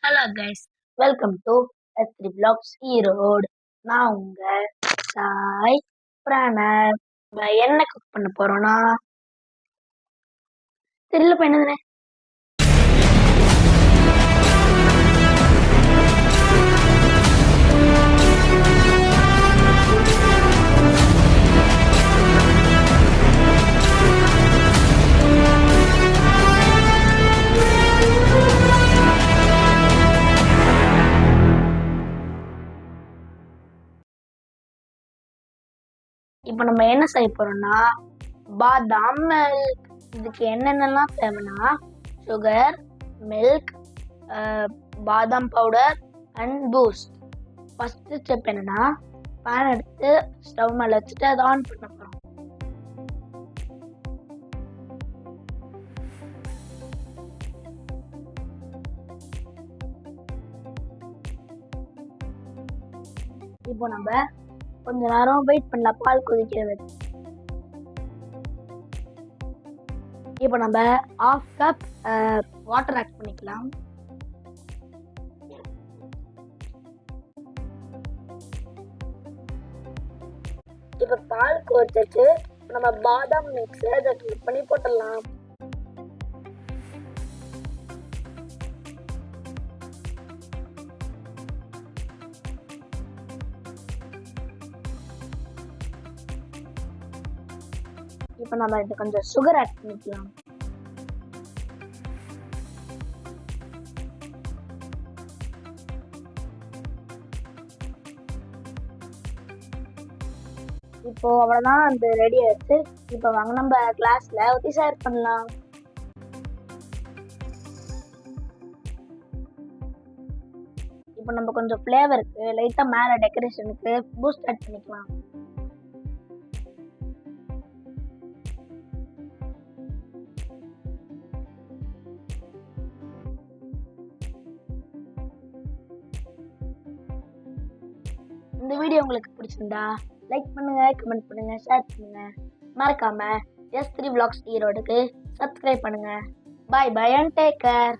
Hello guys, welcome to S3 Vlogs Erode. நான் உங்க சாய் பிரணவ். என்ன குக் பண்ண போறோம்னா தெரியல என்னதுனே. இப்போ நம்ம என்ன செய்ய போறோம்னா பாதாம் மில்க். இதுக்கு என்னென்னலாம் தேவைன்னா சுகர், மில்க், பாதாம் powder and boost. First step என்னன்னா பேன் எடுத்து ஸ்டவ் மேலே வச்சுட்டு அதை ஆன் பண்ண போகிறோம். இப்போ நம்ம கொஞ்ச நேரம் வெயிட் பண்ணலாம், பால் கொதிக்கிறது. இப்போ நம்ம 1/2 கப் வாட்டர் ஆட் பண்ணிக்கலாம். இப்போ பால் கொதிச்சு நம்ம பாதாம் மிக்ஸ் அதை கிளிக் பண்ணி போட்டுடலாம். இப்போ நம்ம இது கொஞ்சம் சுகர் ஆட் பண்ணிக்கலாம். இப்போ அவ்வளோதான், அந்த ரெடி ஆயிடுச்சு. இப்போ வாங்க நம்ம கிளாஸ்ல ஊற்றி சர்வ் பண்ணலாம். இப்போ நம்ம கொஞ்சம் ஃப்ளேவருக்கு லைட்டாக மேலே டெக்கரேஷனுக்கு பூஸ்ட் ஆட் பண்ணிக்கலாம். இந்த வீடியோ உங்களுக்கு பிடிச்சிருந்தா லைக் பண்ணுங்க, கமெண்ட் பண்ணுங்க, ஷேர் பண்ணுங்க. மறக்காம S3 Vlogs ஈரோடுக்கு சப்ஸ்கிரைப் பண்ணுங்க. Bye bye and take care.